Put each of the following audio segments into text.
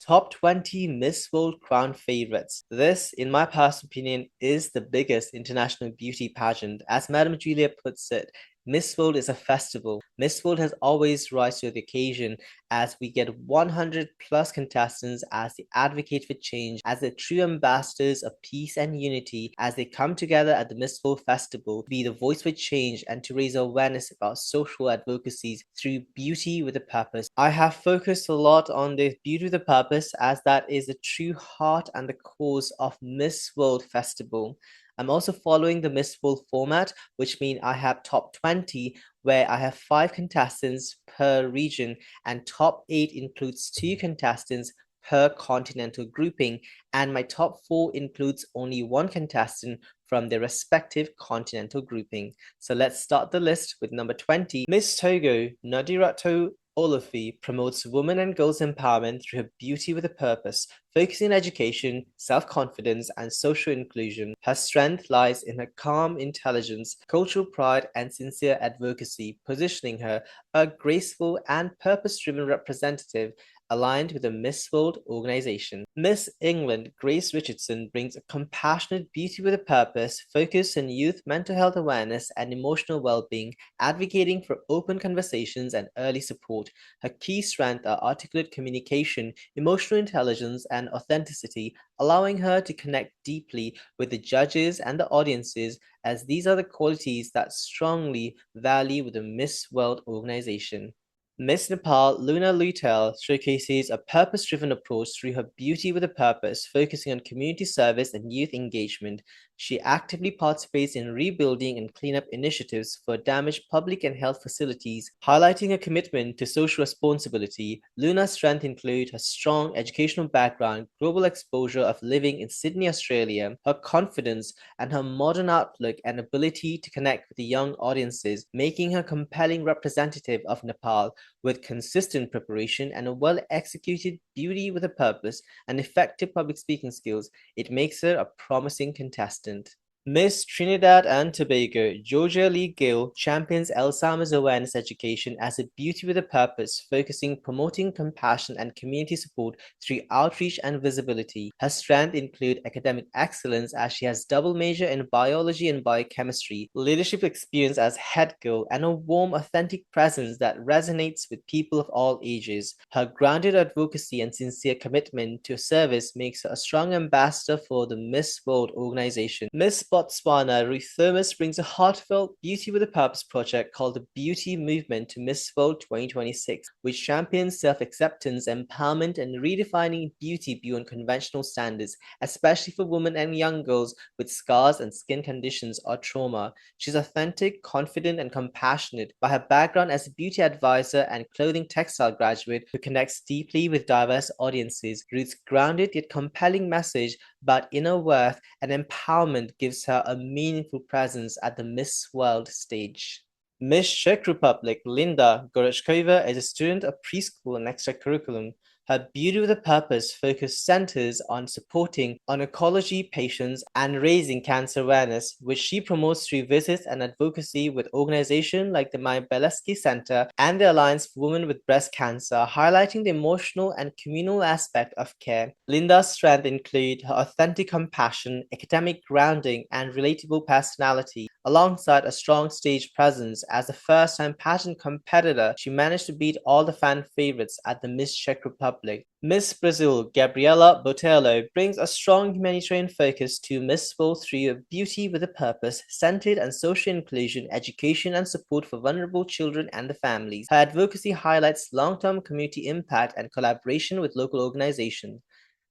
Top 20 Miss World Crown favorites. This, in my personal opinion, is the biggest international beauty pageant. As Madam Julia puts it, Miss World is a festival. Miss World has always risen to the occasion as we get 100 plus contestants as they advocate for change, as the true ambassadors of peace and unity, as they come together at the Miss World Festival to be the voice for change and to raise awareness about social advocacies through Beauty with a Purpose. I have focused a lot on the Beauty with a Purpose as that is the true heart and the cause of Miss World Festival. I'm also following the Miss World format, which means I have top 20, where I have 5 contestants per region, and top 8 includes 2 contestants per continental grouping, and my top 4 includes only 1 contestant from their respective continental grouping. So let's start the list with number 20. Miss Togo, Nadirato Olofi promotes women and girls' empowerment through her Beauty with a Purpose, focusing on education, self-confidence, and social inclusion. Her strength lies in her calm intelligence, cultural pride, and sincere advocacy, positioning her a graceful and purpose-driven representative aligned with the Miss World organization. Miss England Grace Richardson brings a compassionate beauty with a purpose, focused on youth mental health awareness and emotional well-being, advocating for open conversations and early support. Her key strengths are articulate communication, emotional intelligence, and authenticity, allowing her to connect deeply with the judges and the audiences, as these are the qualities that strongly value with the Miss World organization. Miss Nepal Luna Luitel showcases a purpose-driven approach through her Beauty with a Purpose, focusing on community service and youth engagement. She actively participates in rebuilding and cleanup initiatives for damaged public and health facilities, highlighting her commitment to social responsibility. Luna's strengths include her strong educational background, global exposure of living in Sydney, Australia, her confidence, and her modern outlook and ability to connect with the young audiences, making her a compelling representative of Nepal. With consistent preparation and a well-executed Beauty with a Purpose and effective public speaking skills, it makes her a promising contestant. Miss Trinidad and Tobago, Georgia Lee Gill champions Alzheimer's awareness education as a Beauty with a Purpose, focusing promoting compassion and community support through outreach and visibility. Her strengths include academic excellence as she has double major in biology and biochemistry, leadership experience as head girl, and a warm, authentic presence that resonates with people of all ages. Her grounded advocacy and sincere commitment to service makes her a strong ambassador for the Miss World organization. Miss Botswana, Ruth Thomas brings a heartfelt Beauty with a Purpose project called the Beauty Movement to Miss World 2026, which champions self-acceptance, empowerment, and redefining beauty beyond conventional standards, especially for women and young girls with scars and skin conditions or trauma. She's authentic, confident, and compassionate by her background as a beauty advisor and clothing textile graduate who connects deeply with diverse audiences. Ruth's grounded yet compelling message about inner worth and empowerment gives her a meaningful presence at the Miss World stage. Miss Czech Republic Linda Gorechkova is a student of preschool and extracurriculum. Her Beauty with a Purpose focus centers on supporting oncology patients and raising cancer awareness, which she promotes through visits and advocacy with organizations like the My Beleski Center and the Alliance for Women with Breast Cancer, highlighting the emotional and communal aspect of care. Linda's strengths include her authentic compassion, academic grounding, and relatable personality. Alongside a strong stage presence as a first-time pageant competitor, she managed to beat all the fan favorites at the Miss Czech Republic. Miss Brazil Gabriela Botelho brings a strong humanitarian focus to Miss World through a Beauty with a Purpose, centered on social inclusion, education, and support for vulnerable children and their families. Her advocacy highlights long-term community impact and collaboration with local organizations.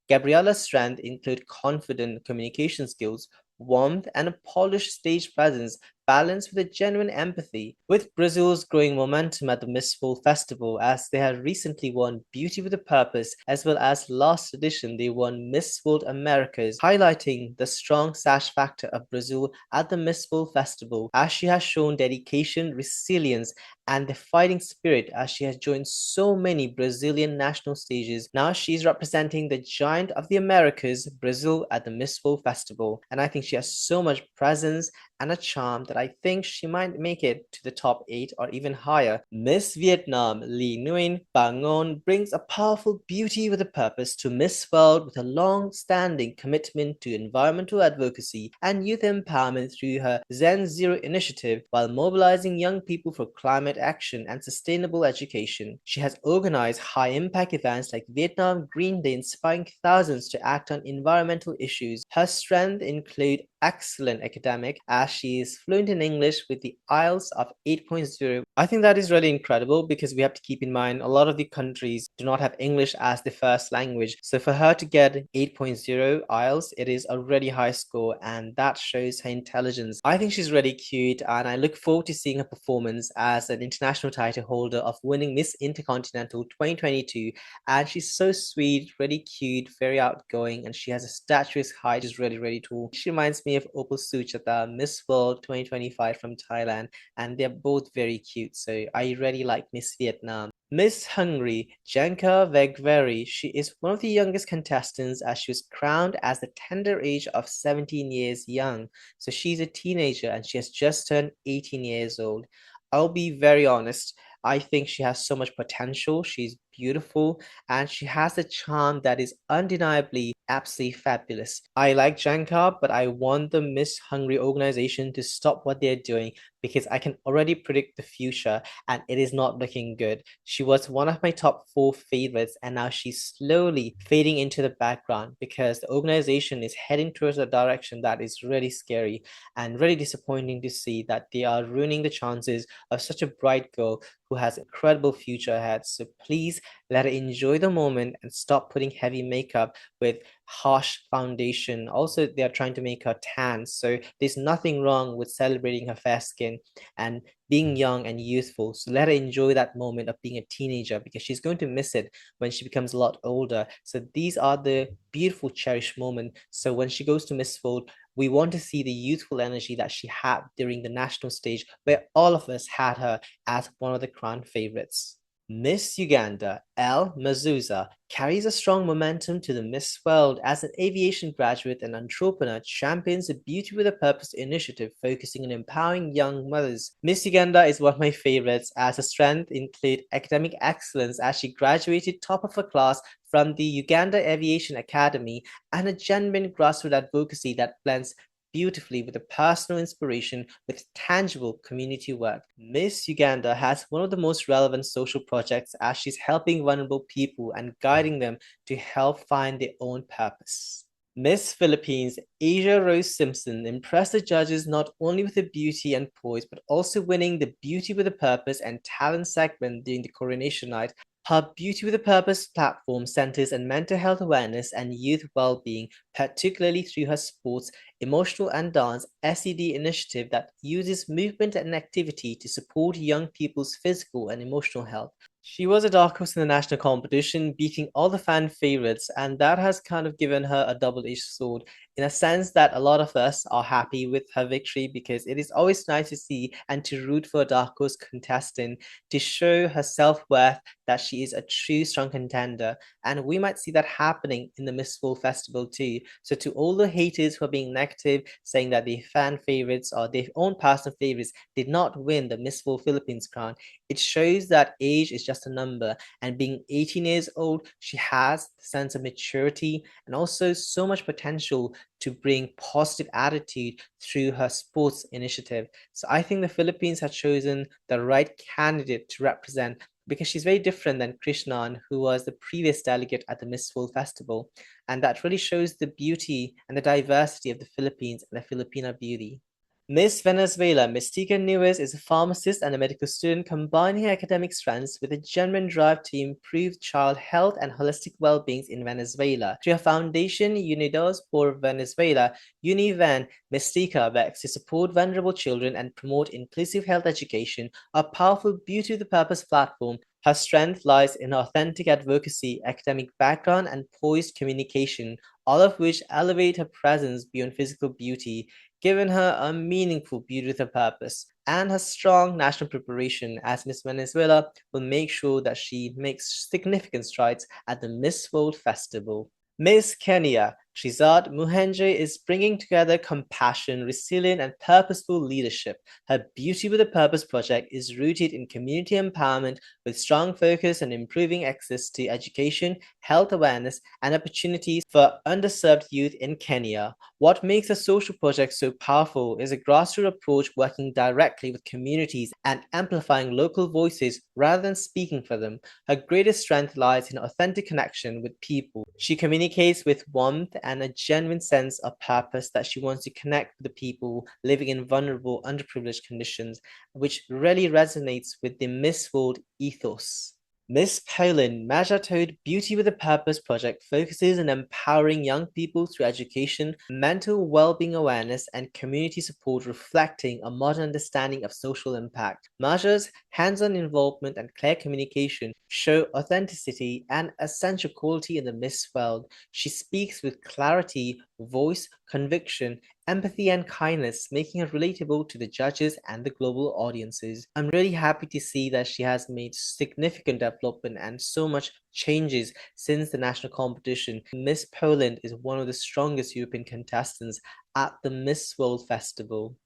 Gabriela's strengths include confident communication skills, warmth, and a polished stage presence balanced with a genuine empathy. With Brazil's growing momentum at the Miss World Festival, as they have recently won Beauty with a Purpose, as well as last edition they won Miss World Americas, highlighting the strong sash factor of Brazil at the Miss World Festival, as she has shown dedication, resilience, and the fighting spirit as she has joined so many Brazilian national stages. Now she's representing the giant of the Americas, Brazil, at the Miss World Festival. And I think she has so much presence and a charm that I think she might make it to the top 8 or even higher. Miss Vietnam Lee Nguyen Bangon brings a powerful beauty with a purpose to Miss World with a long-standing commitment to environmental advocacy and youth empowerment through her Zen Zero initiative while mobilizing young people for climate action and sustainable education. She has organized high-impact events like Vietnam Green Day, inspiring thousands to act on environmental issues. Her strengths include excellent academic as she is fluent in English with the IELTS of 8.0. I think that is really incredible because we have to keep in mind a lot of the countries do not have English as the first language. So for her to get 8.0 IELTS, it is a really high score and that shows her intelligence. I think she's really cute and I look forward to seeing her performance as an international title holder of winning Miss Intercontinental 2022. And she's so sweet, really cute, very outgoing, and she has a statuesque height. She's really, really tall. She reminds me of Opal Suchata, Miss World 2025 from Thailand, and they're both very cute. So I really like Miss Vietnam. Miss Hungary, Janka Vegveri, she is one of the youngest contestants as she was crowned as the tender age of 17 years young. So she's a teenager and she has just turned 18 years old. I'll be very honest, I think she has so much potential. She's beautiful and she has a charm that is undeniably absolutely fabulous. I like Janka, but I want the Miss Hungary organization to stop what they're doing because I can already predict the future and it is not looking good. She was one of my top 4 favorites and now she's slowly fading into the background because the organization is heading towards a direction that is really scary and really disappointing to see that they are ruining the chances of such a bright girl who has incredible future ahead. So please let her enjoy the moment and stop putting heavy makeup with harsh foundation. Also, they are trying to make her tan. So there's nothing wrong with celebrating her fair skin and being young and youthful. So let her enjoy that moment of being a teenager because she's going to miss it when she becomes a lot older. So these are the beautiful, cherished moments. So when she goes to Miss World, we want to see the youthful energy that she had during the national stage, where all of us had her as one of the crown favorites. Miss Uganda, El Mazuza, carries a strong momentum to the Miss World as an aviation graduate and entrepreneur champions the Beauty with a Purpose initiative focusing on empowering young mothers. Miss Uganda is one of my favorites as her strengths include academic excellence as she graduated top of her class from the Uganda Aviation Academy and a genuine grassroots advocacy that blends beautifully with a personal inspiration with tangible community work. Miss Uganda has one of the most relevant social projects as she's helping vulnerable people and guiding them to help find their own purpose. Miss Philippines Asia Rose Simpson impressed the judges not only with her beauty and poise, but also winning the Beauty with a Purpose and Talent segment during the coronation night. Her Beauty with a Purpose platform centers on mental health awareness and youth well-being, particularly through her sports, emotional and dance SED initiative that uses movement and activity to support young people's physical and emotional health. She was a dark horse in the national competition, beating all the fan favorites, and that has kind of given her a double-edged sword in a sense that a lot of us are happy with her victory because it is always nice to see and to root for a dark horse contestant to show her self-worth that she is a true strong contender. And we might see that happening in the Miss World Festival too. So to all the haters who are being negative, saying that their fan favorites or their own personal favorites did not win the Miss World Philippines crown, it shows that age is just a number. And being 18 years old, she has the sense of maturity and also so much potential to bring positive attitude through her sports initiative. So I think the Philippines have chosen the right candidate to represent because she's very different than Krishnan, who was the previous delegate at the Miss World Festival. And that really shows the beauty and the diversity of the Philippines and the Filipino beauty. Miss Venezuela, Mystica Nuez is a pharmacist and a medical student combining her academic strengths with a genuine drive to improve child health and holistic well-being in Venezuela. Through her foundation, Unidos por Venezuela, UniVen, Mystica works to support vulnerable children and promote inclusive health education, a powerful Beauty with a Purpose platform. Her strength lies in authentic advocacy, academic background, and poised communication, all of which elevate her presence beyond physical beauty, giving her a meaningful Beauty with a Purpose. and her strong national preparation as Miss Venezuela will make sure that she makes significant strides at the Miss World Festival. Miss Kenya Shizad Muhenje is bringing together compassion, resilient, and purposeful leadership. Her Beauty with a Purpose project is rooted in community empowerment with strong focus on improving access to education, health awareness, and opportunities for underserved youth in Kenya. What makes a social project so powerful is a grassroots approach working directly with communities and amplifying local voices rather than speaking for them. Her greatest strength lies in authentic connection with people. She communicates with warmth and a genuine sense of purpose that she wants to connect with the people living in vulnerable, underprivileged conditions, which really resonates with the Miss World ethos. Miss Poland Majatoed Beauty with a Purpose project focuses on empowering young people through education, mental well-being awareness, and community support, reflecting a modern understanding of social impact. Maja's hands-on involvement and clear communication show authenticity and essential quality in the Miss world. She speaks with clarity, voice, conviction, empathy, and kindness, making her relatable to the judges and the global audiences. I'm really happy to see that she has made significant development and so much changes since the national competition. Miss Poland is one of the strongest European contestants at the Miss World Festival.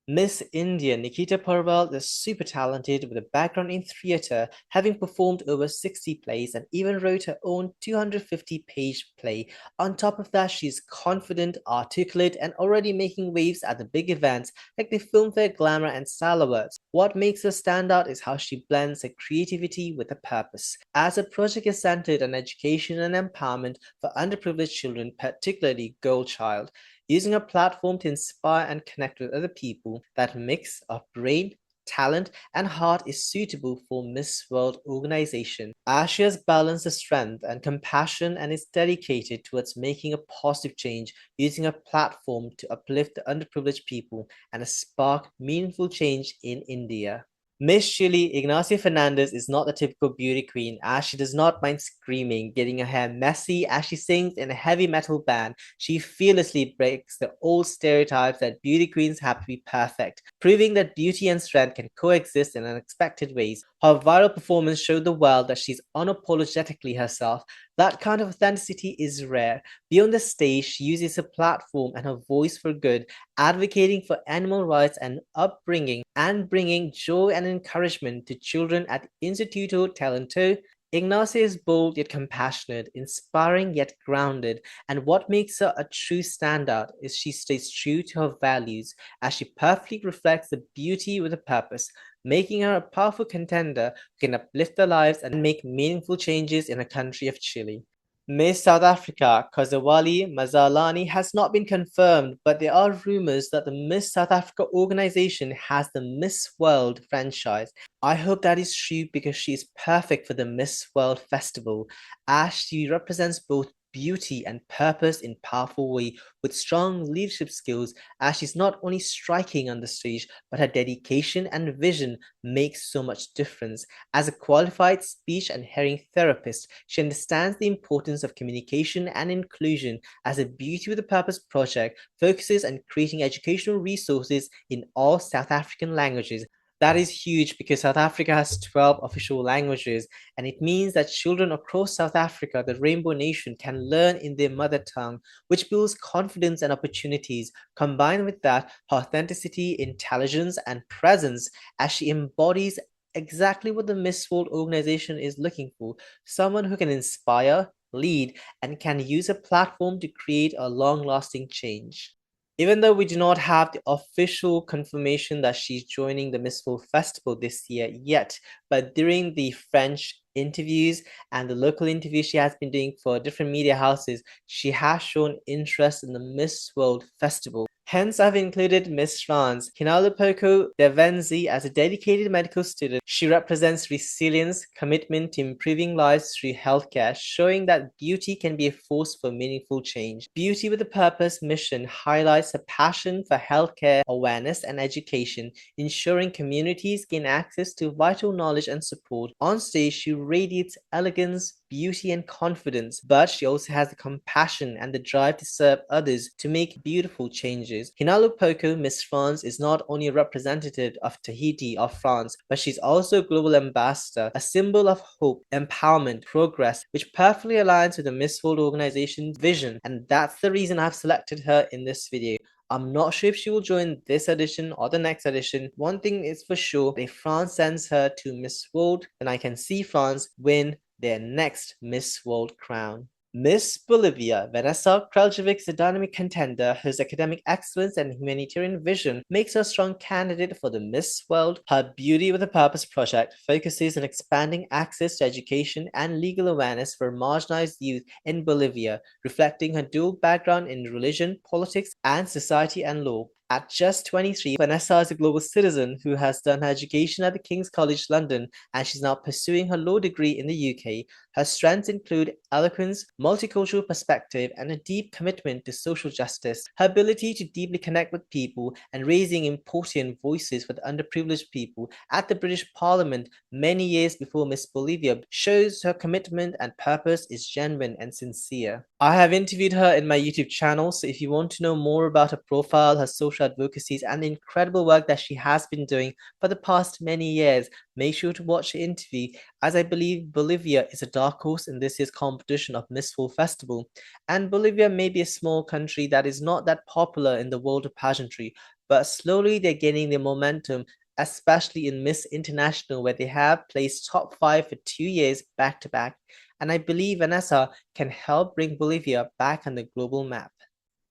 Miss India Nikita Parwal is super talented with a background in theatre, having performed over 60 plays and even wrote her own 250-page play. On top of that, she's confident, articulate, and already making waves at the big events like the Filmfare Glamour and Style Awards. What makes her stand out is how she blends her creativity with a purpose. As her project is centered on education and empowerment for underprivileged children, particularly girl child, using a platform to inspire and connect with other people, that mix of brain, talent, and heart is suitable for Miss World organization. As she has balanced the strength and compassion and is dedicated towards making a positive change, using a platform to uplift the underprivileged people and spark meaningful change in India. Miss Chile Ignacia Fernandez is not the typical beauty queen, as she does not mind screaming, getting her hair messy as she sings in a heavy metal band. She fearlessly breaks the old stereotypes that beauty queens have to be perfect, proving that beauty and strength can coexist in unexpected ways. Her viral performance showed the world that she's unapologetically herself. That kind of authenticity is rare. Beyond the stage, she uses her platform and her voice for good, advocating for animal rights and upbringing, and bringing joy and encouragement to children at Instituto Talento. Ignacia is bold yet compassionate, inspiring yet grounded, and what makes her a true standout is she stays true to her values, as she perfectly reflects the beauty with a purpose, making her a powerful contender who can uplift their lives and make meaningful changes in the country of Chile. Miss South Africa Khazawali Mazalani has not been confirmed, but there are rumors that the Miss South Africa organization has the Miss World franchise. I hope that is true because she is perfect for the Miss World Festival, as she represents both beauty and purpose in a powerful way with strong leadership skills, as she's not only striking on the stage, but her dedication and vision makes so much difference. As a qualified speech and hearing therapist, she understands the importance of communication and inclusion, as a Beauty with a Purpose project focuses on creating educational resources in all South African languages. That is huge because South Africa has 12 official languages, and it means that children across South Africa, the Rainbow Nation, can learn in their mother tongue, which builds confidence and opportunities. Combined with that, her authenticity, intelligence, and presence, as she embodies exactly what the Miss World organization is looking for: someone who can inspire, lead, and can use a platform to create a long-lasting change. Even though we do not have the official confirmation that she's joining the Miss World Festival this year yet, but during the French interviews and the local interviews she has been doing for different media houses, she has shown interest in the Miss World Festival. Hence, I've included Miss France Kinalopoko Devenzi as a dedicated medical student. She represents resilience, commitment to improving lives through healthcare, showing that beauty can be a force for meaningful change. Beauty with a Purpose mission highlights her passion for healthcare awareness and education, ensuring communities gain access to vital knowledge and support. On stage, she radiates elegance, beauty and confidence, but she also has the compassion and the drive to serve others to make beautiful changes. Hinalo Poco, Miss France, is not only a representative of Tahiti of France, but she's also a global ambassador, a symbol of hope, empowerment, progress, which perfectly aligns with the MissWorld organization's vision, and that's the reason I've selected her in this video. I'm not sure if she will join this edition or the next edition. One thing is for sure, if France sends her to Miss World, then I can see France win their next Miss World crown. Miss Bolivia, Vanessa Kraljevic is a dynamic contender whose academic excellence and humanitarian vision makes her a strong candidate for the Miss World. Her Beauty with a Purpose project focuses on expanding access to education and legal awareness for marginalized youth in Bolivia, reflecting her dual background in religion, politics, and society and law. At just 23, Vanessa is a global citizen who has done her education at the King's College London, and she's now pursuing her law degree in the UK. Her strengths include eloquence, multicultural perspective, and a deep commitment to social justice. Her ability to deeply connect with people and raising important voices for the underprivileged people at the British Parliament many years before Miss Bolivia shows her commitment and purpose is genuine and sincere. I have interviewed her in my YouTube channel, so if you want to know more about her profile, her social advocacies, and the incredible work that she has been doing for the past many years, make sure to watch the interview, as I believe Bolivia is a dark horse in this year's competition of Miss World Festival. And Bolivia may be a small country that is not that popular in the world of pageantry, but slowly they're gaining their momentum, especially in Miss International, where they have placed top 5 for 2 years back to back. And I believe Vanessa can help bring Bolivia back on the global map.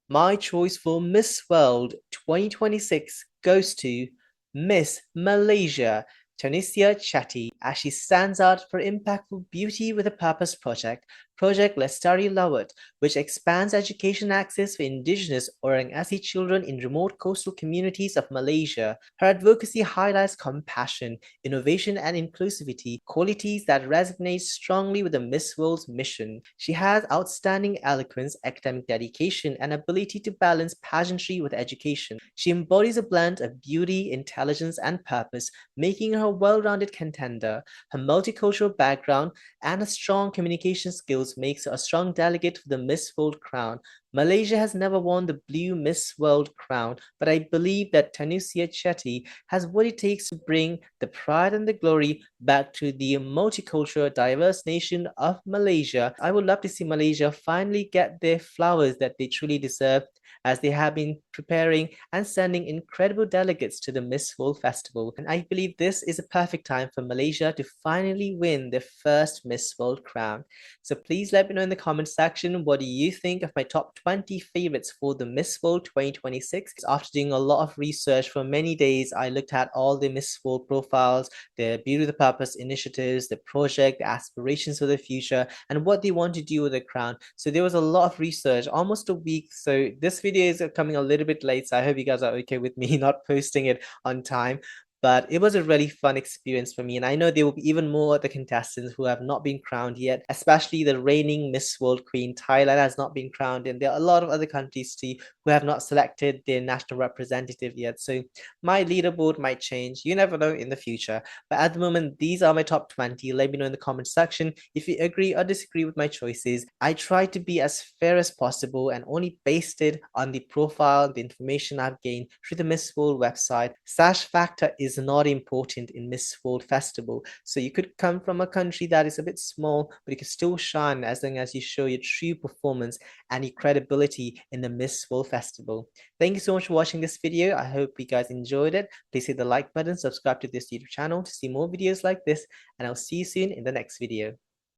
My choice for Miss World 2026 goes to Miss Malaysia, Tunisia Chetty, as she stands out for impactful Beauty with a Purpose project, Project Lestari Lawat, which expands education access for indigenous Orang Asli children in remote coastal communities of Malaysia. Her advocacy highlights compassion, innovation, and inclusivity, qualities that resonate strongly with the Miss World's mission. She has outstanding eloquence, academic dedication, and ability to balance pageantry with education. She embodies a blend of beauty, intelligence, and purpose, making her a well-rounded contender. Her multicultural background and a strong communication skills makes her a strong delegate for the Miss World crown. Malaysia has never won the blue Miss World crown, but I believe that Tunisia Chetty has what it takes to bring the pride and the glory back to the multicultural, diverse nation of Malaysia. I would love to see Malaysia finally get their flowers that they truly deserve, as they have been preparing and sending incredible delegates to the Miss World Festival. And I believe this is a perfect time for Malaysia to finally win their first Miss World crown. So please let me know in the comment section, what do you think of my top 20 favorites for the Miss World 2026? After doing a lot of research for many days, I looked at all the Miss World profiles, their Beauty with a Purpose initiatives, the project, the aspirations for the future, and what they want to do with the crown. So there was a lot of research, almost a week. So this video is coming a little bit late, so I hope you guys are okay with me not posting it on time. But it was a really fun experience for me, and I know there will be even more other contestants who have not been crowned yet, especially the reigning Miss World Queen. Thailand has not been crowned, and there are a lot of other countries too who have not selected their national representative yet. So my leaderboard might change. You never know in the future. But at the moment, these are my top 20. Let me know in the comment section if you agree or disagree with my choices. I try to be as fair as possible and only based it on the profile, the information I've gained through the Miss World website. Sash factor is not important in Miss World Festival. So you could come from a country that is a bit small, but you can still shine as long as you show your true performance and your credibility in the Miss World Festival. Thank you so much for watching this video. I hope you guys enjoyed it. Please hit the like button, subscribe to this YouTube channel to see more videos like this, and I'll see you soon in the next video.